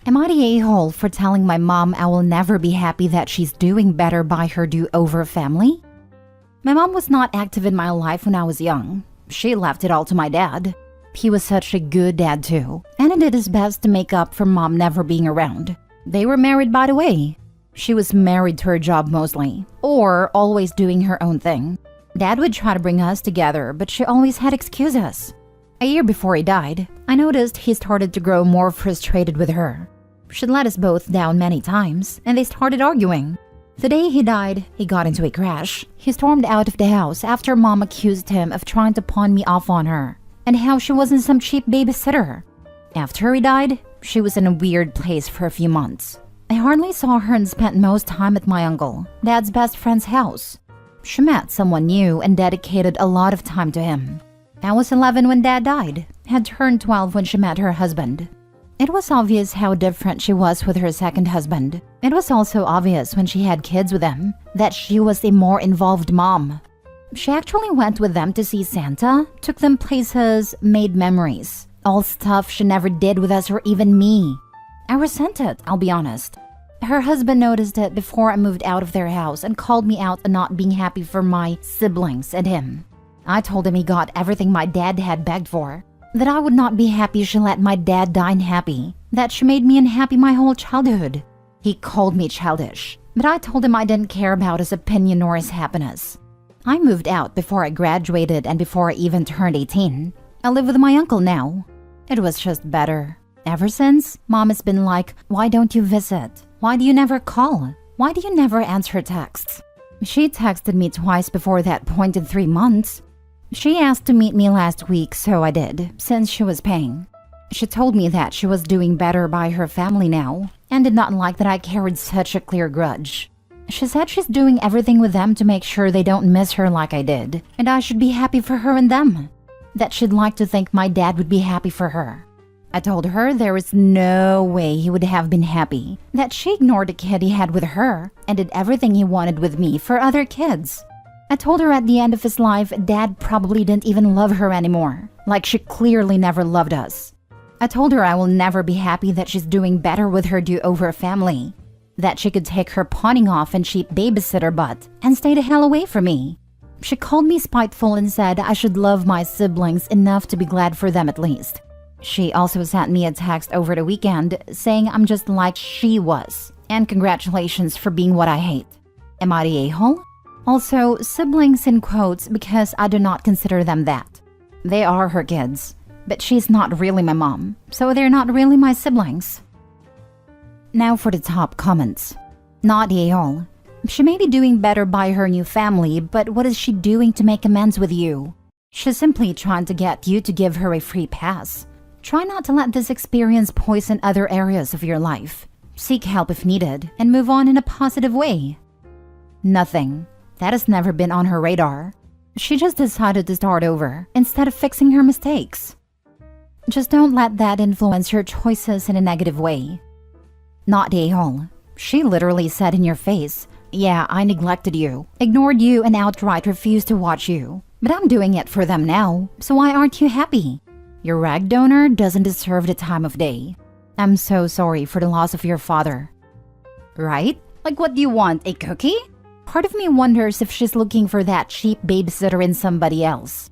Am I the a-hole for telling my mom I will never be happy that she's doing better by her do-over family? My mom was not active in my life when I was young. She left it all to my dad. He was such a good dad too, and he did his best to make up for mom never being around. They were married, by the way. She was married to her job mostly, or always doing her own thing. Dad would try to bring us together, but she always had excuses. A year before he died, I noticed he started to grow more frustrated with her. She let us both down many times, and they started arguing. The day he died, he got into a crash. He stormed out of the house after mom accused him of trying to pawn me off on her, and how she wasn't some cheap babysitter. After he died, she was in a weird place for a few months. I hardly saw her and spent most time at my uncle, Dad's best friend's house. She met someone new and dedicated a lot of time to him. I was 11 when Dad died, had turned 12 when she met her husband. It was obvious how different she was with her second husband. It was also obvious when she had kids with him that she was a more involved mom. She actually went with them to see Santa, took them places, made memories. All stuff she never did with us or even me. I resent it, I'll be honest. Her husband noticed it before I moved out of their house and called me out on not being happy for my siblings and him. I told him he got everything my dad had begged for. That I would not be happy she let my dad die unhappy. That she made me unhappy my whole childhood. He called me childish, but I told him I didn't care about his opinion or his happiness. I moved out before I graduated and before I even turned 18. I live with my uncle now. It was just better. Ever since, Mom has been like, why don't you visit? Why do you never call? Why do you never answer texts? She texted me twice before that point in 3 months. She asked to meet me last week, so I did, since she was paying. She told me that she was doing better by her family now, and did not like that I carried such a clear grudge. She said she's doing everything with them to make sure they don't miss her like I did, and I should be happy for her and them. That she'd like to think my dad would be happy for her. I told her there was no way he would have been happy, that she ignored the kid he had with her, and did everything he wanted with me for other kids. I told her at the end of his life, Dad probably didn't even love her anymore, like she clearly never loved us. I told her I will never be happy that she's doing better with her do-over family, that she could take her pawning off and cheap babysitter butt and stay the hell away from me. She called me spiteful and said I should love my siblings enough to be glad for them at least. She also sent me a text over the weekend saying I'm just like she was, and congratulations for being what I hate. Am I the a-hole? Also, siblings in quotes because I do not consider them that. They are her kids, but she's not really my mom, so they're not really my siblings. Now for the top comments. Not the a-hole. She may be doing better by her new family, but what is she doing to make amends with you? She's simply trying to get you to give her a free pass. Try not to let this experience poison other areas of your life. Seek help if needed, and move on in a positive way. Nothing. That has never been on her radar. She just decided to start over, instead of fixing her mistakes. Just don't let that influence your choices in a negative way. Not the a-hole. She literally said in your face, yeah, I neglected you, ignored you, and outright refused to watch you. But I'm doing it for them now, so why aren't you happy? Your rag donor doesn't deserve the time of day. I'm so sorry for the loss of your father. Right? Like, what do you want, a cookie? Part of me wonders if she's looking for that cheap babysitter in somebody else.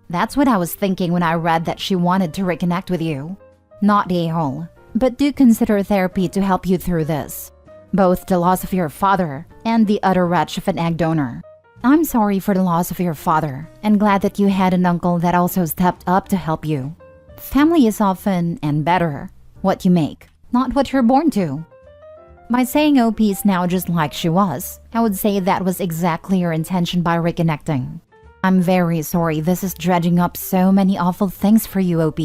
That's what I was thinking when I read that she wanted to reconnect with you. Not the a-hole, but do consider therapy to help you through this. Both the loss of your father and the utter wretch of an egg donor. I'm sorry for the loss of your father, and glad that you had an uncle that also stepped up to help you. Family is often, and better, what you make, not what you're born to. By saying OP is now just like she was, I would say that was exactly your intention by reconnecting. I'm very sorry this is dredging up so many awful things for you, OP,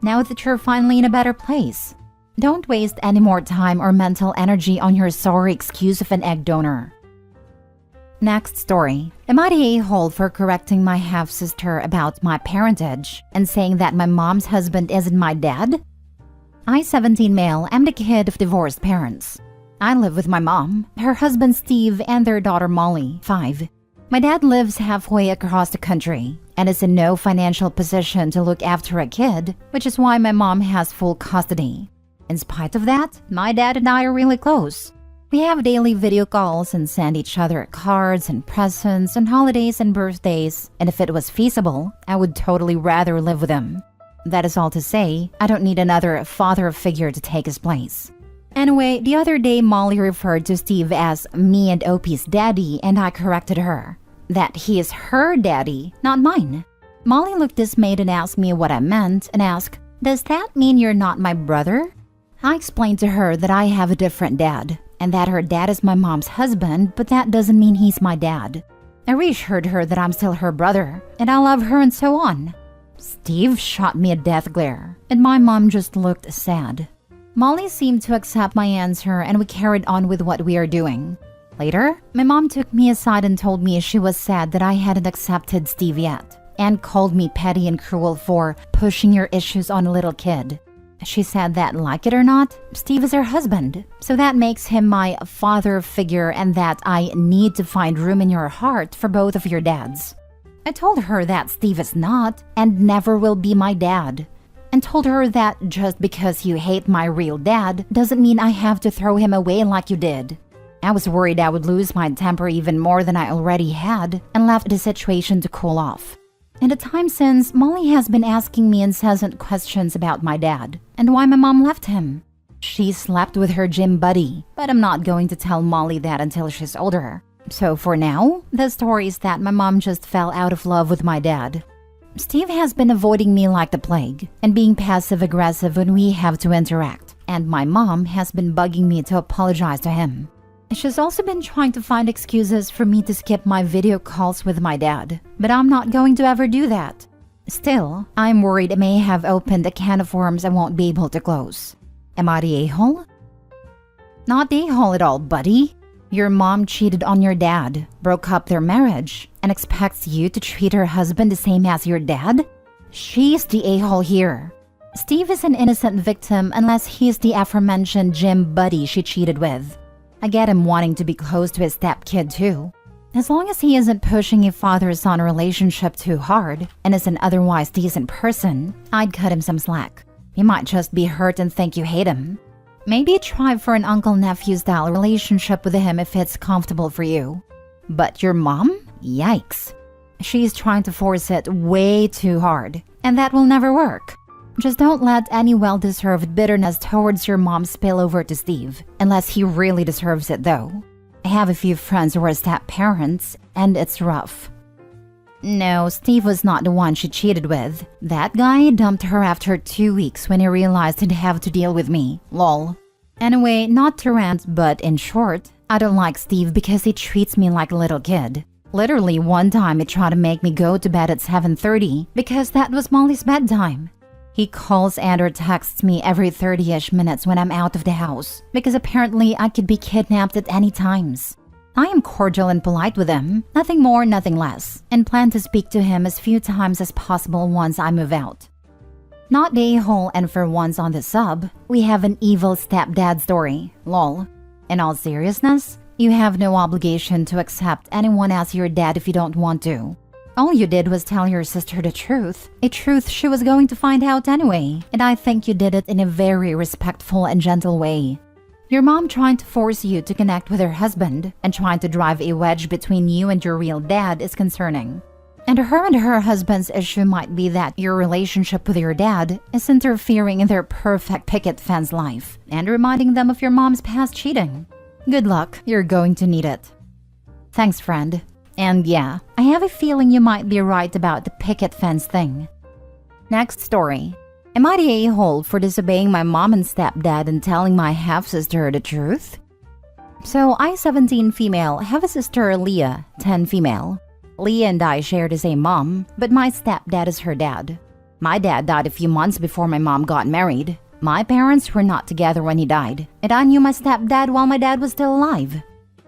now that you're finally in a better place. Don't waste any more time or mental energy on your sorry excuse of an egg donor. Next story. Am I the a-hole for correcting my half-sister about my parentage and saying that my mom's husband isn't my dad? I, 17 male, am the kid of divorced parents. I live with my mom, her husband Steve, and their daughter Molly, 5. My dad lives halfway across the country and is in no financial position to look after a kid, which is why my mom has full custody. In spite of that, my dad and I are really close. We have daily video calls and send each other cards and presents on holidays and birthdays, and if it was feasible, I would totally rather live with him. That is all to say, I don't need another father figure to take his place. Anyway, the other day Molly referred to Steve as me and Opie's daddy, and I corrected her. That he is her daddy, not mine. Molly looked dismayed and asked me what I meant and asked, "Does that mean you're not my brother?" I explained to her that I have a different dad, and that her dad is my mom's husband, but that doesn't mean he's my dad. I reassured her that I'm still her brother, and I love her and so on. Steve shot me a death glare, and my mom just looked sad. Molly seemed to accept my answer, and we carried on with what we are doing. Later, my mom took me aside and told me she was sad that I hadn't accepted Steve yet, and called me petty and cruel for pushing your issues on a little kid. She said that, like it or not, Steve is her husband, so that makes him my father figure and that I need to find room in your heart for both of your dads. I told her that Steve is not and never will be my dad, and told her that just because you hate my real dad doesn't mean I have to throw him away like you did. I was worried I would lose my temper even more than I already had and left the situation to cool off. In the time since, Molly has been asking me incessant questions about my dad and why my mom left him. She slept with her gym buddy, but I'm not going to tell Molly that until she's older. So for now, the story is that my mom just fell out of love with my dad. Steve has been avoiding me like the plague and being passive-aggressive when we have to interact, and my mom has been bugging me to apologize to him. She's also been trying to find excuses for me to skip my video calls with my dad, but I'm not going to ever do that. Still, I'm worried it may have opened a can of worms I won't be able to close. Am I the a-hole? Not the a-hole at all, buddy. Your mom cheated on your dad, broke up their marriage, and expects you to treat her husband the same as your dad? She's the a-hole here. Steve is an innocent victim unless he's the aforementioned gym buddy she cheated with. I get him wanting to be close to his stepkid too. As long as he isn't pushing a father-son relationship too hard and is an otherwise decent person, I'd cut him some slack. He might just be hurt and think you hate him. Maybe try for an uncle-nephew style relationship with him if it's comfortable for you. But your mom? Yikes. She's trying to force it way too hard, and that will never work. Just don't let any well-deserved bitterness towards your mom spill over to Steve, unless he really deserves it though. I have a few friends who are step-parents, and it's rough. No, Steve was not the one she cheated with. That guy dumped her after 2 weeks when he realized he'd have to deal with me. Lol. Anyway, not to rant, but in short, I don't like Steve because he treats me like a little kid. Literally one time he tried to make me go to bed at 7:30 because that was Molly's bedtime. He calls and or texts me every 30-ish minutes when I'm out of the house because apparently I could be kidnapped at any times. I am cordial and polite with him, nothing more, nothing less, and plan to speak to him as few times as possible once I move out. Not the a-hole, and for once on the sub, we have an evil stepdad story, lol. In all seriousness, you have no obligation to accept anyone as your dad if you don't want to. All you did was tell your sister the truth, a truth she was going to find out anyway, and I think you did it in a very respectful and gentle way. Your mom trying to force you to connect with her husband and trying to drive a wedge between you and your real dad is concerning. And her husband's issue might be that your relationship with your dad is interfering in their perfect picket fence life and reminding them of your mom's past cheating. Good luck, you're going to need it. Thanks, friend. And yeah, I have a feeling you might be right about the picket fence thing. Next story. Am I the a-hole for disobeying my mom and stepdad and telling my half-sister the truth? So, I, 17 female, have a sister, Leah, 10 female. Leah and I share the same mom, but my stepdad is her dad. My dad died a few months before my mom got married. My parents were not together when he died, and I knew my stepdad while my dad was still alive.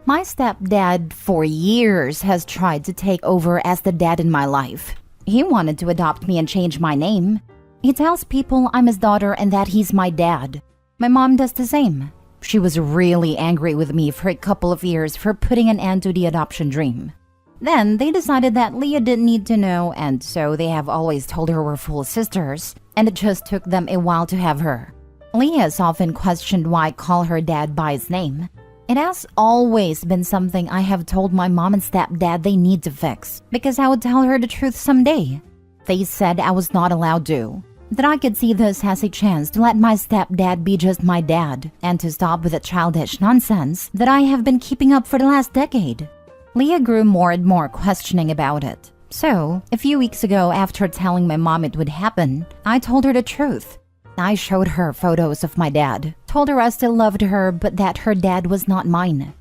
My stepdad, for years, has tried to take over as the dad in my life. He wanted to adopt me and change my name. He tells people I'm his daughter and that he's my dad. My mom does the same. She was really angry with me for a couple of years for putting an end to the adoption dream. Then they decided that Leah didn't need to know, and so they have always told her we're full sisters, and it just took them a while to have her. Leah is often questioned why I call her dad by his name. It has always been something I have told my mom and stepdad they need to fix, because I would tell her the truth someday. They said I was not allowed to, that I could see this as a chance to let my stepdad be just my dad, and to stop with the childish nonsense that I have been keeping up for the last decade. Leah grew more and more questioning about it. So, a few weeks ago, after telling my mom it would happen, I told her the truth. I showed her photos of my dad, told her I still loved her but that her dad was not mine.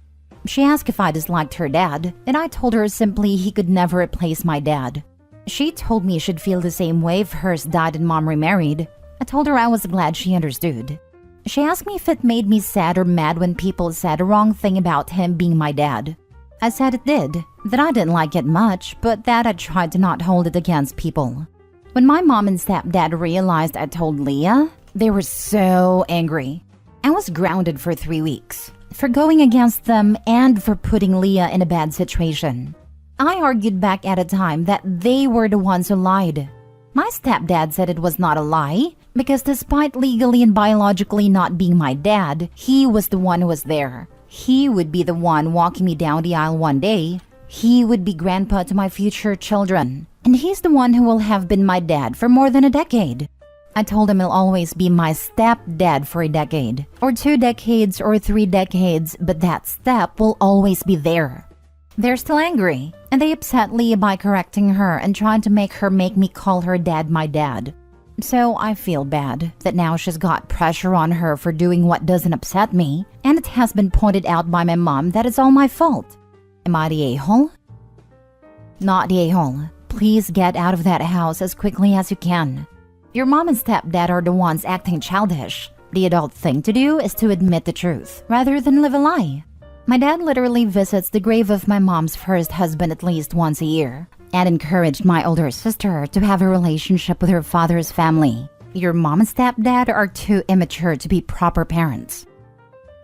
She asked if I disliked her dad, and I told her simply he could never replace my dad. She told me she'd feel the same way if hers died and mom remarried. I told her I was glad she understood. She asked me if it made me sad or mad when people said a wrong thing about him being my dad. I said it did, that I didn't like it much, but that I tried to not hold it against people. When my mom and stepdad realized I told Leah, they were so angry. I was grounded for 3 weeks, for going against them and for putting Leah in a bad situation. I argued back at a time that they were the ones who lied. My stepdad said it was not a lie, because despite legally and biologically not being my dad, he was the one who was there. He would be the one walking me down the aisle one day. He would be grandpa to my future children. And he's the one who will have been my dad for more than a decade. I told him he'll always be my stepdad for a decade, or 2 decades, or 3 decades, but that step will always be there. They're still angry, and they upset Leah by correcting her and trying to make her make me call her dad my dad. So I feel bad that now she's got pressure on her for doing what doesn't upset me, and it has been pointed out by my mom that it's all my fault. Am I the a-hole? Not the a-hole. Please get out of that house as quickly as you can. Your mom and stepdad are the ones acting childish. The adult thing to do is to admit the truth, rather than live a lie. My dad literally visits the grave of my mom's first husband at least once a year, and encouraged my older sister to have a relationship with her father's family. Your mom and stepdad are too immature to be proper parents.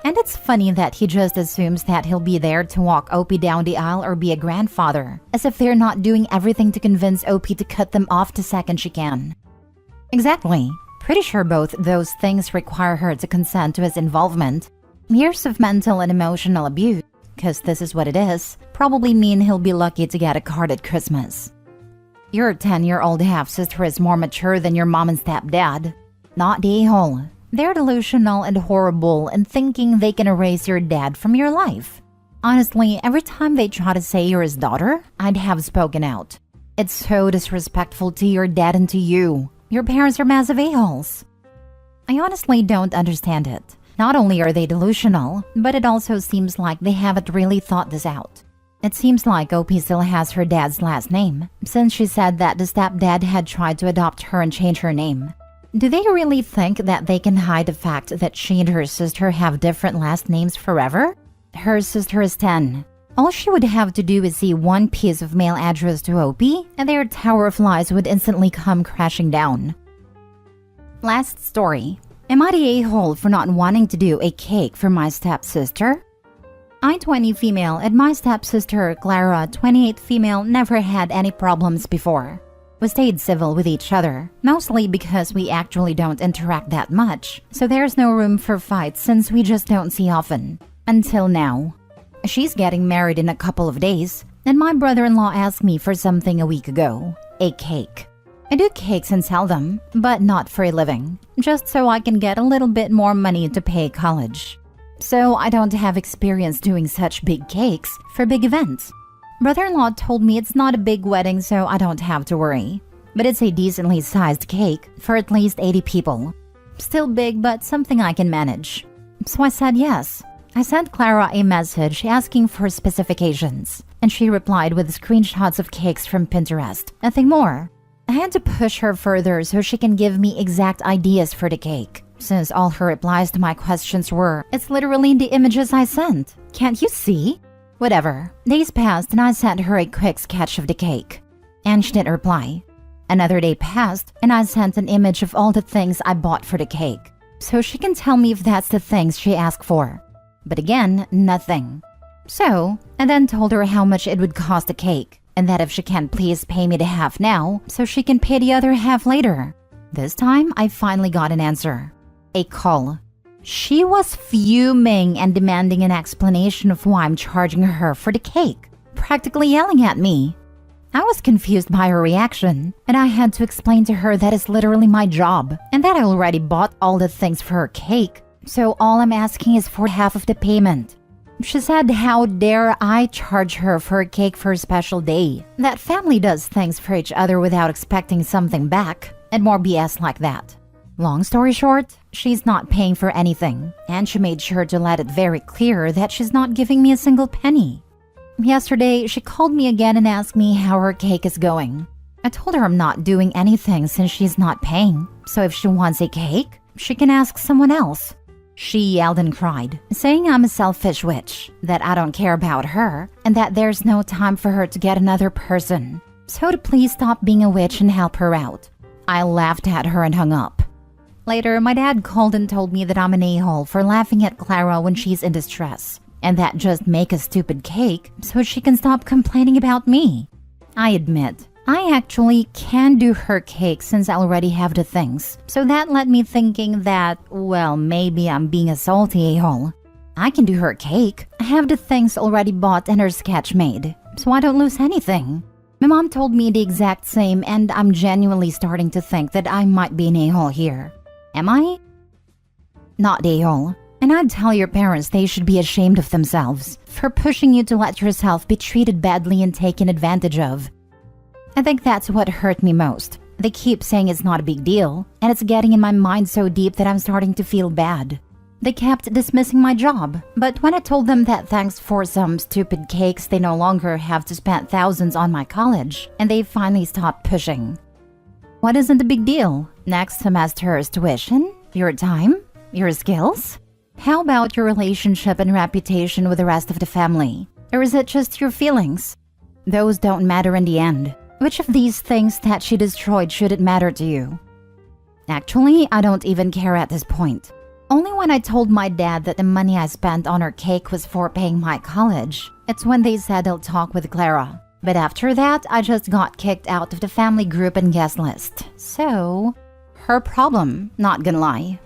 And it's funny that he just assumes that he'll be there to walk Opie down the aisle or be a grandfather, as if they're not doing everything to convince Opie to cut them off the second she can. Exactly. Pretty sure both those things require her to consent to his involvement. Years of mental and emotional abuse, because this is what it is, probably mean he'll be lucky to get a card at Christmas. Your 10-year-old half-sister is more mature than your mom and stepdad. Not the a-hole. They're delusional and horrible and thinking they can erase your dad from your life. Honestly, every time they try to say you're his daughter, I'd have spoken out. It's so disrespectful to your dad and to you. Your parents are massive a-holes. I honestly don't understand it. Not only are they delusional, but it also seems like they haven't really thought this out. It seems like Opie still has her dad's last name, since she said that the stepdad had tried to adopt her and change her name. Do they really think that they can hide the fact that she and her sister have different last names forever? Her sister is 10. All she would have to do is see one piece of mail address to Opie, and their tower of lies would instantly come crashing down. Last story. Am I the a-hole for not wanting to do a cake for my stepsister? I, 20 female, and my stepsister, Clara, 28 female, never had any problems before. We stayed civil with each other, mostly because we actually don't interact that much, so there's no room for fights since we just don't see often. Until now. She's getting married in a couple of days, and my brother-in-law asked me for something a week ago, a cake. I do cakes and sell them, but not for a living, just so I can get a little bit more money to pay college. So I don't have experience doing such big cakes for big events. Brother-in-law told me it's not a big wedding, so I don't have to worry. But it's a decently sized cake for at least 80 people. Still big, but something I can manage. So I said yes. I sent Clara a message asking for specifications, and she replied with screenshots of cakes from Pinterest, nothing more. I had to push her further so she can give me exact ideas for the cake, since all her replies to my questions were, "It's literally in the images I sent. Can't you see?" Whatever. Days passed and I sent her a quick sketch of the cake, and she didn't reply. Another day passed and I sent an image of all the things I bought for the cake, so she can tell me if that's the things she asked for. But again, nothing. So, I then told her how much it would cost a cake, and that if she can please pay me the half now, so she can pay the other half later. This time, I finally got an answer. A call. She was fuming and demanding an explanation of why I'm charging her for the cake, practically yelling at me. I was confused by her reaction, and I had to explain to her that it's literally my job and that I already bought all the things for her cake, so all I'm asking is for half of the payment. She said, how dare I charge her for a cake for a special day? That family does things for each other without expecting something back, and more BS like that. Long story short, she's not paying for anything, and she made sure to let it very clear that she's not giving me a single penny. Yesterday, she called me again and asked me how her cake is going. I told her I'm not doing anything since she's not paying, so if she wants a cake, she can ask someone else. She yelled and cried, saying I'm a selfish witch, that I don't care about her, and that there's no time for her to get another person. So to please stop being a witch and help her out. I laughed at her and hung up. Later, my dad called and told me that I'm an a-hole for laughing at Clara when she's in distress, and that just make a stupid cake so she can stop complaining about me. I admit, I actually can do her cake since I already have the things, so that led me thinking that, well, maybe I'm being a salty a-hole. I can do her cake, I have the things already bought and her sketch made, so I don't lose anything. My mom told me the exact same, and I'm genuinely starting to think that I might be an a-hole here. Am I? Not a-hole. And I'd tell your parents they should be ashamed of themselves for pushing you to let yourself be treated badly and taken advantage of. I think that's what hurt me most. They keep saying it's not a big deal, and it's getting in my mind so deep that I'm starting to feel bad. They kept dismissing my job, but when I told them that thanks for some stupid cakes they no longer have to spend thousands on my college, and they finally stopped pushing. What isn't a big deal? Next semester's tuition? Your time? Your skills? How about your relationship and reputation with the rest of the family? Or is it just your feelings? Those don't matter in the end. Which of these things that she destroyed should it matter to you? Actually, I don't even care at this point. Only when I told my dad that the money I spent on her cake was for paying my college, it's when they said they'll talk with Clara. But after that, I just got kicked out of the family group and guest list. So, her problem, not gonna lie.